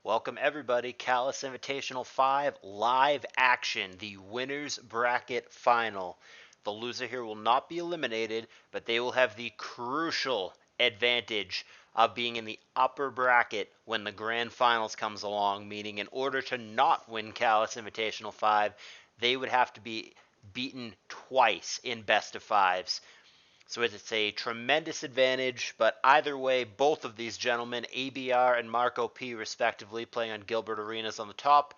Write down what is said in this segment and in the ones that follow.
Welcome everybody, Callous Invitational 5 live action, the winners bracket final. The loser here will not be eliminated, but they will have the crucial advantage of being in the upper bracket when the grand finals comes along, meaning in order to not win Callous Invitational 5, they would have to be beaten twice in best of fives. So it's a tremendous advantage, but either way, both of these gentlemen, ABR and Marco P, respectively, playing on Gilbert Arenas on the top,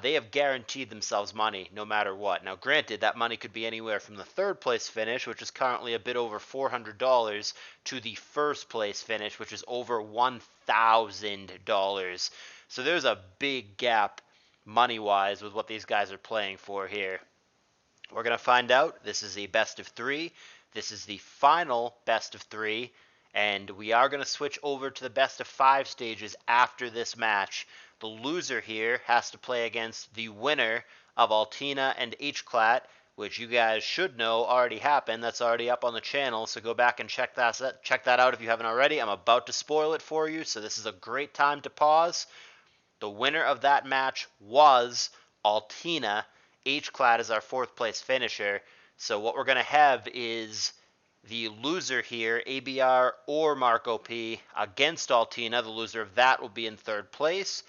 they have guaranteed themselves money no matter what. Now, granted, that money could be anywhere from the third place finish, which is currently a bit over $400, to the first place finish, which is over $1,000. So there's a big gap money-wise with what these guys are playing for here. We're going to find out. This is a best of three. This is the final best of three, and we are going to switch over to the best of five stages after this match. The loser here has to play against the winner of Altina and HCLAT, which you guys should know already happened. That's already up on the channel, so go back and check that out if you haven't already. I'm about to spoil it for you, so this is a great time to pause. The winner of that match was Altina. HCLAT is our fourth place finisher. So what we're going to have is the loser here, ABR or Marco P, against Altina. The loser of that will be in third place.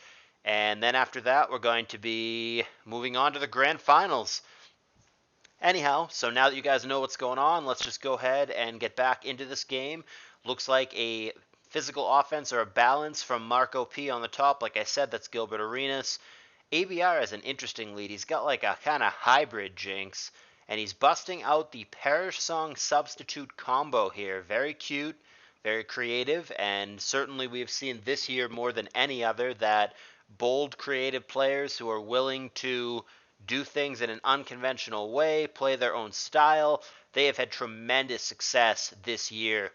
And then after that, we're going to be moving on to the grand finals. Anyhow, so now that you guys know what's going on, let's just go ahead and get back into this game. Looks like a physical offense or a balance from Marco P on the top. Like I said, that's Gilbert Arenas. ABR has an interesting lead. He's got like a kind of hybrid Jinx, and he's busting out the Parish Song substitute combo here. Very cute, very creative, and certainly we've seen this year more than any other that bold, creative players who are willing to do things in an unconventional way, play their own style, they have had tremendous success this year.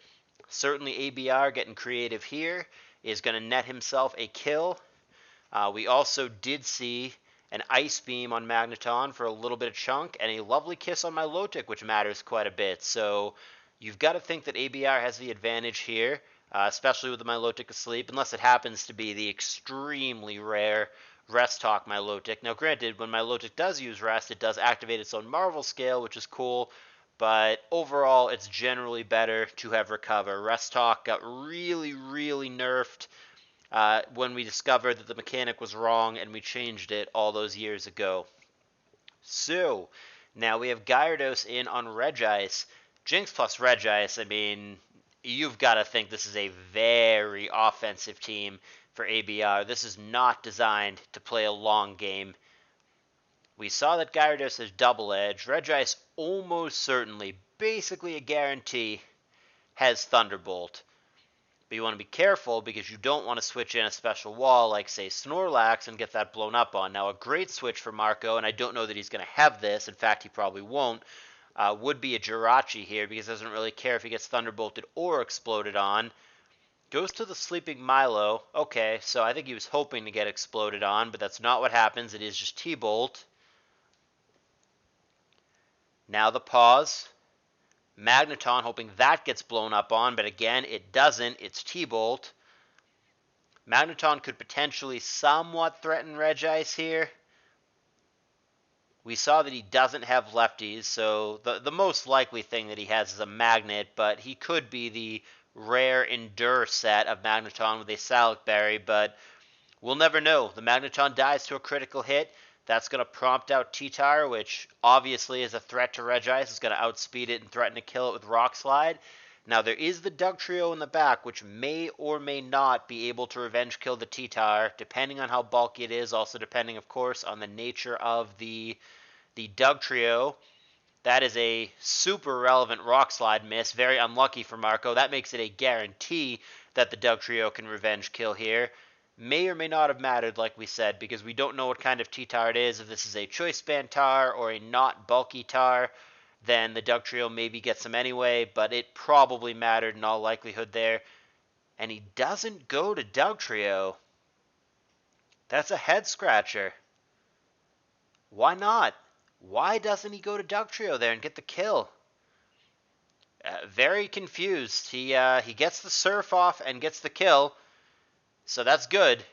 Certainly ABR getting creative here is going to net himself a kill. We also did see an Ice Beam on Magneton for a little bit of chunk, and a lovely kiss on my Milotic, which matters quite a bit. So you've got to think that ABR has the advantage here, especially with the Milotic asleep, unless it happens to be the extremely rare Rest Talk Milotic. Now, granted, when Milotic does use Rest, it does activate its own Marvel Scale, which is cool, but overall, it's generally better to have Recover. Rest Talk got really, really nerfed when we discovered that the mechanic was wrong and we changed it all those years ago. So, now we have Gyarados in on Regice. Jinx plus Regice, I mean, you've got to think this is a very offensive team for ABR. This is not designed to play a long game. We saw that Gyarados has Double Edge. Regice almost certainly, basically a guarantee, has Thunderbolt. But you want to be careful because you don't want to switch in a special wall like, say, Snorlax and get that blown up on. Now, a great switch for Marco, and I don't know that he's going to have this. In fact, he probably won't, would be a Jirachi here because he doesn't really care if he gets Thunderbolted or exploded on. Goes to the Sleeping Milo. Okay, so I think he was hoping to get exploded on, but that's not what happens. It is just T-Bolt. Now the pause. Magneton, hoping that gets blown up on, but again, it doesn't. It's T-Bolt. Magneton could potentially somewhat threaten Regice here. We saw that he doesn't have lefties, so the most likely thing that he has is a Magnet, but he could be the rare Endure set of Magneton with a Salic Berry, but we'll never know. The Magneton dies to a critical hit. That's going to prompt out T-Tire, which obviously is a threat to Regice. It's going to outspeed it and threaten to kill it with Rock Slide. Now, there is the Dugtrio in the back, which may or may not be able to revenge kill the T-Tire, depending on how bulky it is, also depending, of course, on the nature of the Dugtrio. That is a super relevant Rock Slide miss. Very unlucky for Marco. That makes it a guarantee that the Dugtrio can revenge kill here. May or may not have mattered, like we said, because we don't know what kind of T-Tar it is. If this is a Choice Band Tar or a not bulky Tar, then the Dugtrio maybe gets him anyway, but it probably mattered in all likelihood there. And he doesn't go to Dugtrio. That's a head scratcher. Why not? Why doesn't he go to Dugtrio there and get the kill? Very confused. He gets the Surf off and gets the kill, so that's good.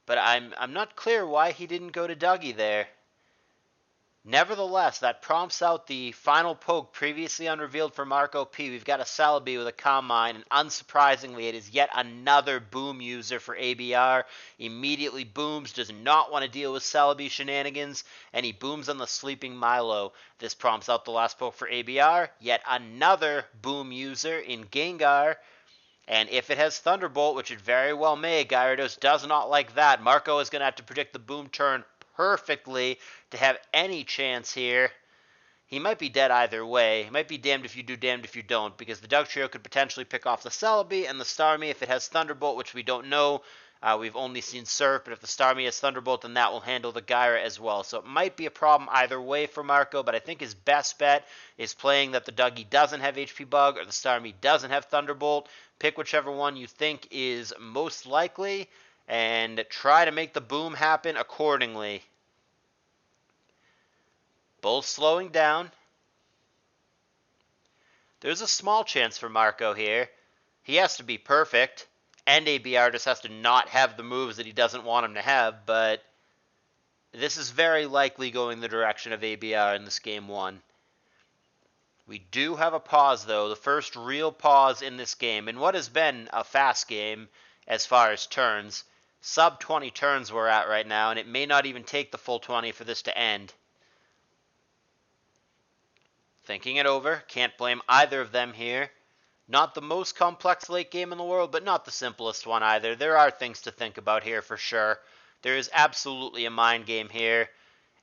but I'm not clear why he didn't go to Dougie there. Nevertheless, that prompts out the final poke previously unrevealed for Marco P. We've got a Celebi with a Combine, and unsurprisingly, it is yet another boom user for ABR. Immediately booms, does not want to deal with Celebi shenanigans, and he booms on the sleeping Milo. This prompts out the last poke for ABR. Yet another boom user in Gengar. And if it has Thunderbolt, which it very well may, Gyarados does not like that. Marco is going to have to predict the boom turn perfectly to have any chance here. He might be dead either way. He might be damned if you do, damned if you don't, because the Dugtrio could potentially pick off the Celebi and the Starmie if it has Thunderbolt, which we don't know. We've only seen Surf, but if the Starmie has Thunderbolt, then that will handle the Gyara as well. So it might be a problem either way for Marco, but I think his best bet is playing that the Dougie doesn't have HP Bug or the Starmie doesn't have Thunderbolt. Pick whichever one you think is most likely and try to make the boom happen accordingly. Both slowing down. There's a small chance for Marco here. He has to be perfect, and ABR just has to not have the moves that he doesn't want him to have, but this is very likely going the direction of ABR in this game 1. We do have a pause, though, the first real pause in this game, in what has been a fast game as far as turns. Sub 20 turns we're at right now, and it may not even take the full 20 for this to end. Thinking it over, can't blame either of them here. Not the most complex late game in the world, but not the simplest one either. There are things to think about here for sure. There is absolutely a mind game here.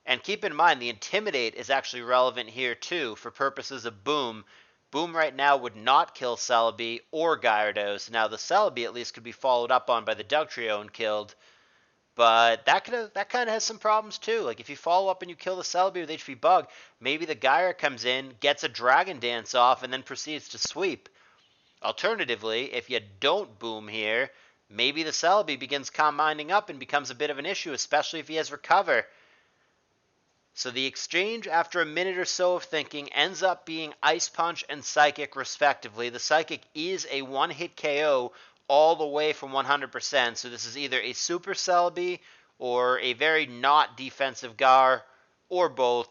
And keep in mind, the Intimidate is actually relevant here too, for purposes of Boom. Boom right now would not kill Celebi or Gyarados. Now the Celebi at least could be followed up on by the Dugtrio and killed. But that kind of has some problems too. Like if you follow up and you kill the Celebi with HP Bug, maybe the Gyara comes in, gets a Dragon Dance off, and then proceeds to sweep. Alternatively, if you don't boom here, maybe the Celebi begins combinding up and becomes a bit of an issue, especially if he has Recover. So the exchange, after a minute or so of thinking, ends up being Ice Punch and Psychic respectively. The Psychic is a one-hit KO all the way from 100%, so this is either a Super Celebi or a very not defensive Gar, or both.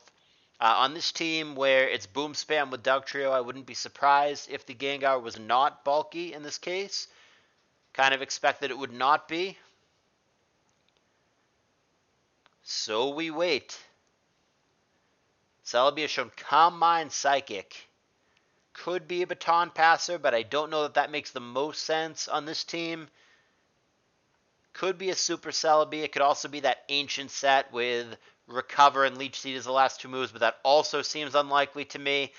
On this team where it's boom spam with Dugtrio, I wouldn't be surprised if the Gengar was not bulky in this case. Kind of expect that it would not be. So we wait. Celebi has shown Calm Mind Psychic. Could be a Baton Passer, but I don't know that that makes the most sense on this team. Could be a Super Celebi. It could also be that Ancient set with Recover and Leech Seed as the last two moves, but that also seems unlikely to me.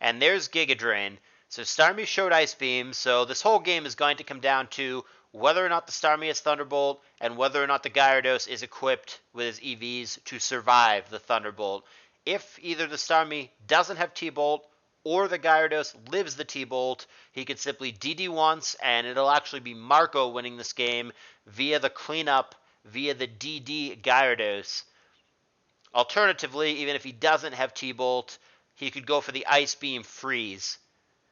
And there's Giga Drain. So Starmie showed Ice Beam, so this whole game is going to come down to whether or not the Starmie has Thunderbolt and whether or not the Gyarados is equipped with his EVs to survive the Thunderbolt. If either the Starmie doesn't have T-Bolt or the Gyarados lives the T-Bolt, he could simply DD once, and it'll actually be Marco winning this game via the cleanup, via the DD Gyarados. Alternatively, even if he doesn't have T-Bolt, he could go for the Ice Beam Freeze.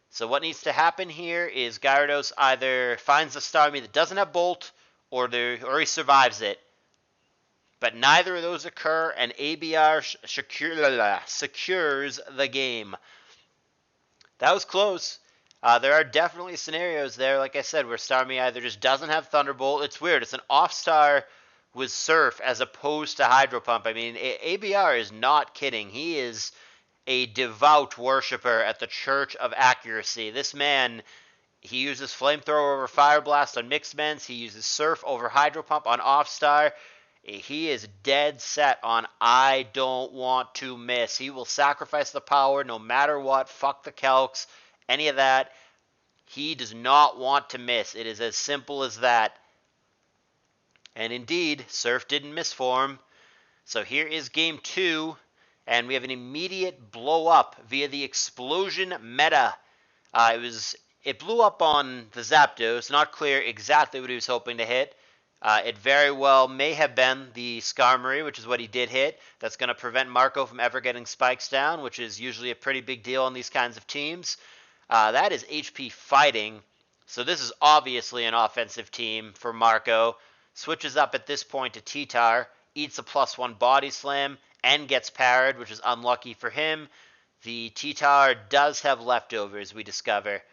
So what needs to happen here is Gyarados either finds the Starmie that doesn't have Bolt, or he survives it. But neither of those occur, and ABR secures the game. That was close. There are definitely scenarios there, like I said, where Starmie either just doesn't have Thunderbolt. It's weird. It's an off-star with Surf as opposed to Hydro Pump. I mean, ABR is not kidding. He is a devout worshiper at the Church of Accuracy. This man, he uses Flamethrower over Fire Blast on Mixed Ments. He uses Surf over Hydro Pump on Off-Star. He is dead set on, I don't want to miss. He will sacrifice the power no matter what. Fuck the Calcs, any of that. He does not want to miss. It is as simple as that. And indeed, Surf didn't miss for him. So here is game 2. And we have an immediate blow up via the Explosion meta. It blew up on the Zapdos. Not clear exactly what he was hoping to hit. It very well may have been the Skarmory, which is what he did hit. That's going to prevent Marco from ever getting spikes down, which is usually a pretty big deal on these kinds of teams. That is HP Fighting. So this is obviously an offensive team for Marco. Switches up at this point to T-Tar, eats a +1 body slam, and gets parried, which is unlucky for him. The T-Tar does have leftovers, we discover.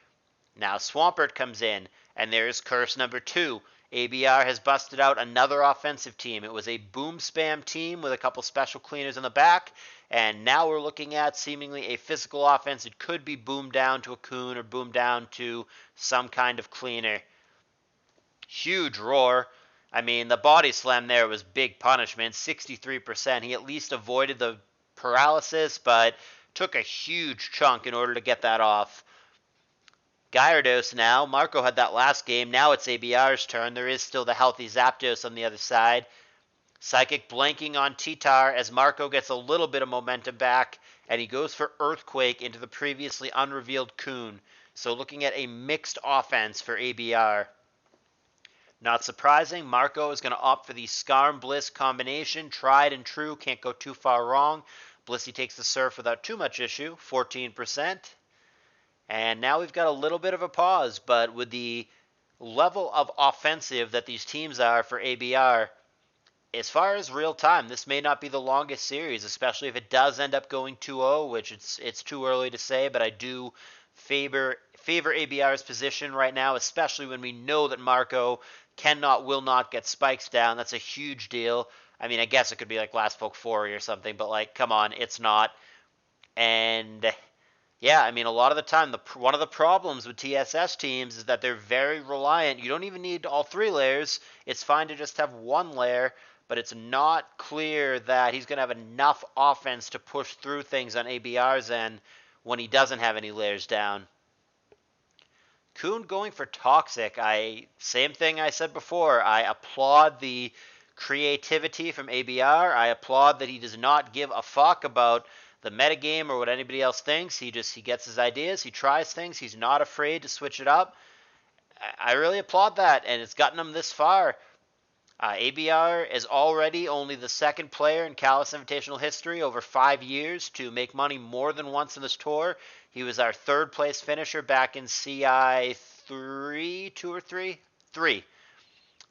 Now Swampert comes in, and there's curse number 2. ABR has busted out another offensive team. It was a boom spam team with a couple special cleaners in the back, and now we're looking at seemingly a physical offense. It could be boom down to a Coon or boom down to some kind of cleaner. Huge roar. I mean, the body slam there was big punishment, 63%. He at least avoided the paralysis, but took a huge chunk in order to get that off. Gyarados now. Marco had that last game. Now it's ABR's turn. There is still the healthy Zapdos on the other side. Psychic blanking on T-Tar as Marco gets a little bit of momentum back, and he goes for Earthquake into the previously unrevealed Coon. So looking at a mixed offense for ABR. Not surprising, Marco is going to opt for the Skarm Bliss combination. Tried and true, can't go too far wrong. Blissey takes the Surf without too much issue, 14%. And now we've got a little bit of a pause, but with the level of offensive that these teams are for ABR, as far as real time, this may not be the longest series, especially if it does end up going 2-0, which it's too early to say, but I do favor ABR's position right now, especially when we know that Marco will not get spikes down. That's a huge deal. I mean, I guess it could be like last poke 4 or something, but like, come on, it's not. And yeah, I mean, a lot of the time, one of the problems with TSS teams is that they're very reliant. You don't even need all 3 layers. It's fine to just have 1 layer, but it's not clear that he's going to have enough offense to push through things on ABR's end when he doesn't have any layers down. Coon going for Toxic. Same thing I said before. I applaud the creativity from ABR. I applaud that he does not give a fuck about the metagame or what anybody else thinks. He gets his ideas. He tries things. He's not afraid to switch it up. I really applaud that, and it's gotten him this far. ABR is already only the 2nd player in CALLOUS Invitational history over 5 years to make money more than once in this tour. He was our 3rd place finisher back in CI 3, 2 or 3? 3.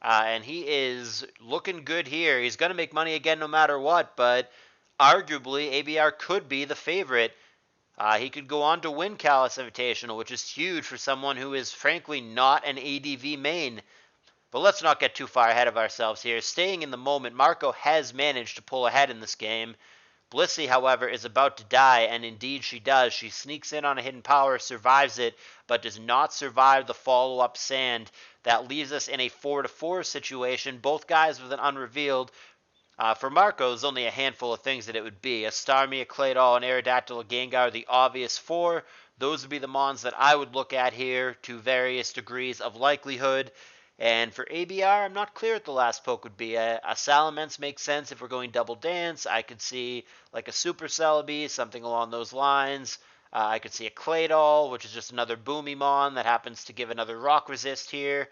And he is looking good here. He's going to make money again no matter what, but arguably ABR could be the favorite. He could go on to win CALLOUS Invitational, which is huge for someone who is frankly not an ADV main. But let's not get too far ahead of ourselves here. Staying in the moment, Marco has managed to pull ahead in this game. Blissey, however, is about to die, and indeed she does. She sneaks in on a hidden power, survives it, but does not survive the follow-up sand. That leaves us in a 4-4 situation, both guys with an unrevealed. For Marco, there's only a handful of things that it would be. A Starmie, a Claydol, an Aerodactyl, a Gengar, the obvious 4. Those would be the mons that I would look at here to various degrees of likelihood. And for ABR, I'm not clear what the last poke would be. A Salamence makes sense if we're going double dance. I could see like a Super Celebi, something along those lines. I could see a Claydol, which is just another Boomymon that happens to give another rock resist here.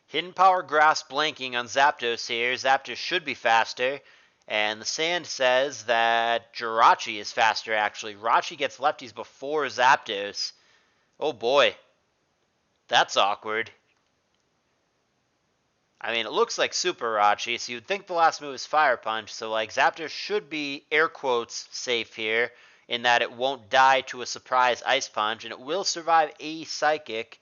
Hidden Power Grass blanking on Zapdos here. Zapdos should be faster. And the sand says that Jirachi is faster, actually. Rachi gets lefties before Zapdos. Oh boy. That's awkward. I mean, it looks like Super Rachi, so you'd think the last move is Fire Punch, so like Zapdos should be, air quotes, safe here, in that it won't die to a surprise Ice Punch, and it will survive a Psychic,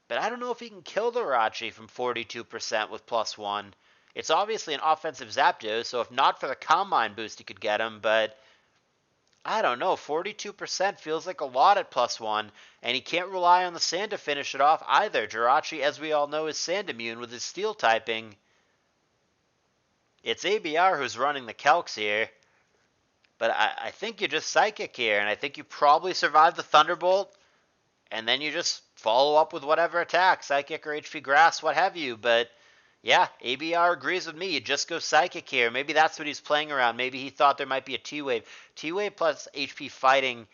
but I don't know if he can kill the Rachi from 42% with +1. It's obviously an offensive Zapdos, so if not for the Combine boost, he could get him, but I don't know, 42% feels like a lot at +1, and he can't rely on the sand to finish it off either. Jirachi, as we all know, is sand immune with his steel typing. It's ABR who's running the calcs here, but I think you just Psychic here, and I think you probably survive the Thunderbolt, and then you just follow up with whatever attack, Psychic or HP Grass, what have you, but yeah, ABR agrees with me. You just go Psychic here. Maybe that's what he's playing around. Maybe he thought there might be a T-Wave. T-Wave plus HP Fighting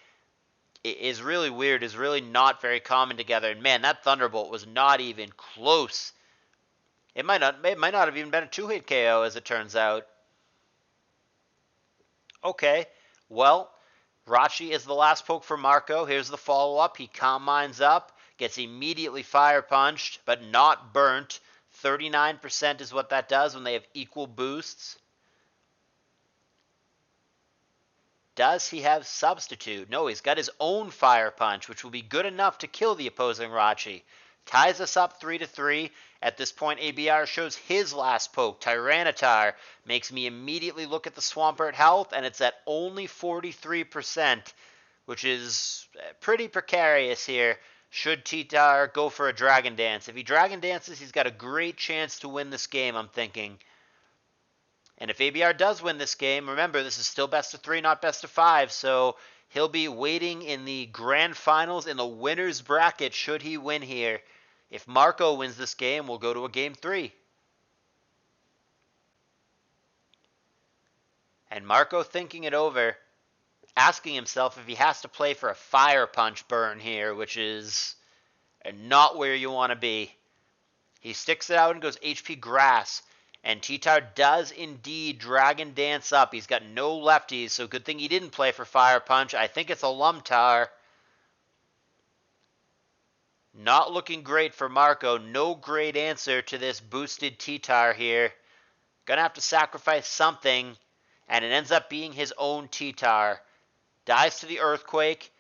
is really weird, is really not very common together. And man, that Thunderbolt was not even close. It might not have even been a 2-hit KO, as it turns out. Okay, well, Rachi is the last poke for Marco. Here's the follow-up. He Calm Minds up, gets immediately Fire Punched, but not burnt. 39% is what that does when they have equal boosts. Does he have substitute? No, he's got his own fire punch, which will be good enough to kill the opposing Rachi. Ties us up 3-3. At this point, ABR shows his last poke. Tyranitar makes me immediately look at the Swampert health, and it's at only 43%, which is pretty precarious here. Should Titar go for a Dragon Dance? If he Dragon Dances, he's got a great chance to win this game, I'm thinking. And if ABR does win this game, remember, this is still best of 3, not best of 5, so he'll be waiting in the grand finals in the winner's bracket should he win here. If Marco wins this game, we'll go to a game 3. And Marco thinking it over, asking himself if he has to play for a fire punch burn here, which is not where you want to be. He sticks it out and goes HP Grass. And Titar does indeed Dragon Dance up. He's got no lefties, so good thing he didn't play for Fire Punch. I think it's a Lumtar. Not looking great for Marco. No great answer to this boosted Titar here. Gonna have to sacrifice something, and it ends up being his own Titar. Dies to the Earthquake.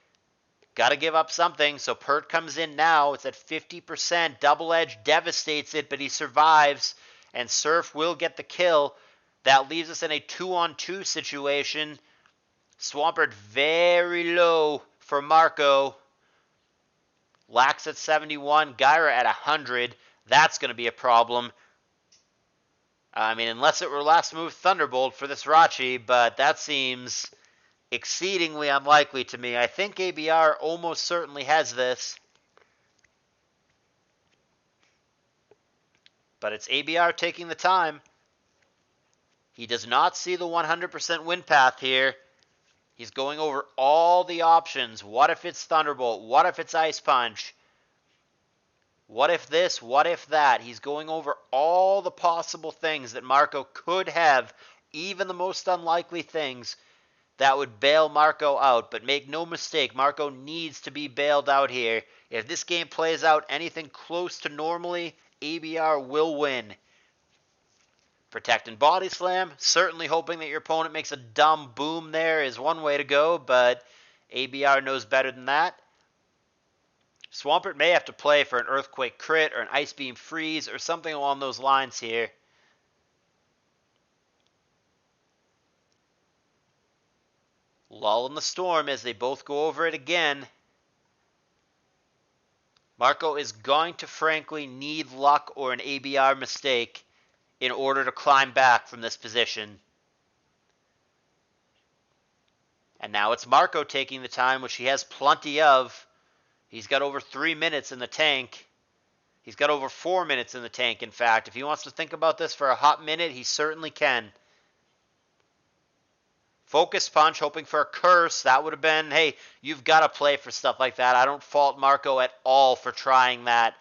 Gotta give up something, so Pert comes in now. It's at 50%. Double Edge devastates it, but he survives. And Surf will get the kill. That leaves us in a 2-on-2 situation. Swampert very low for Marco. Lax at 71. Gyra at 100. That's going to be a problem. I mean, unless it were last move Thunderbolt for this Rachi, but that seems exceedingly unlikely to me. I think ABR almost certainly has this. But it's ABR taking the time. He does not see the 100% win path here. He's going over all the options. What if it's Thunderbolt? What if it's Ice Punch? What if this? What if that? He's going over all the possible things that Marco could have, even the most unlikely things that would bail Marco out. But make no mistake, Marco needs to be bailed out here. If this game plays out anything close to normally, ABR will win. Protect and Body Slam. Certainly hoping that your opponent makes a dumb boom there is one way to go, but ABR knows better than that. Swampert may have to play for an Earthquake crit or an Ice Beam freeze or something along those lines here. Lull in the storm as they both go over it again. Marco is going to frankly need luck or an ABR mistake in order to climb back from this position. And now it's Marco taking the time, which he has plenty of. He's got over 3 minutes in the tank. He's got over 4 minutes in the tank, in fact. If he wants to think about this for a hot minute, he certainly can. Focus Punch, hoping for a curse. That would have been, hey, you've got to play for stuff like that. I don't fault Marco at all for trying that.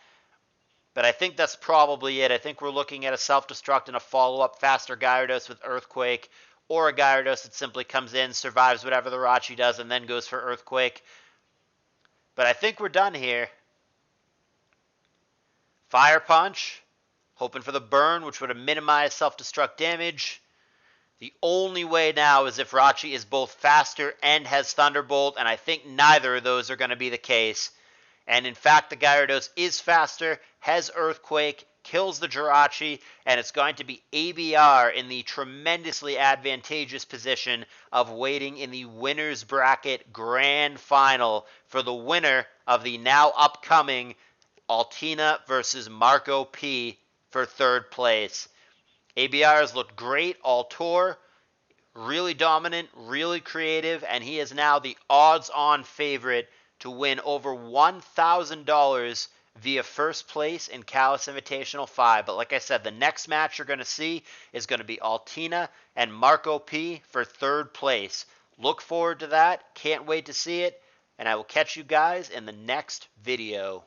But I think that's probably it. I think we're looking at a self-destruct and a follow-up faster Gyarados with Earthquake, or a Gyarados that simply comes in, survives whatever the Rachi does, and then goes for Earthquake. But I think we're done here. Fire Punch, hoping for the burn, which would have minimized self-destruct damage. The only way now is if Rachi is both faster and has Thunderbolt, and I think neither of those are going to be the case. And in fact, the Gyarados is faster, has Earthquake, kills the Jirachi, and it's going to be ABR in the tremendously advantageous position of waiting in the winner's bracket grand final for the winner of the now upcoming Altina versus Marco P for third place. ABR has looked great all tour, really dominant, really creative, and he is now the odds-on favorite to win over $1,000 via first place in CALLOUS Invitational 5. But like I said, the next match you're going to see is going to be Altina and Marco P for third place. Look forward to that. Can't wait to see it. And I will catch you guys in the next video.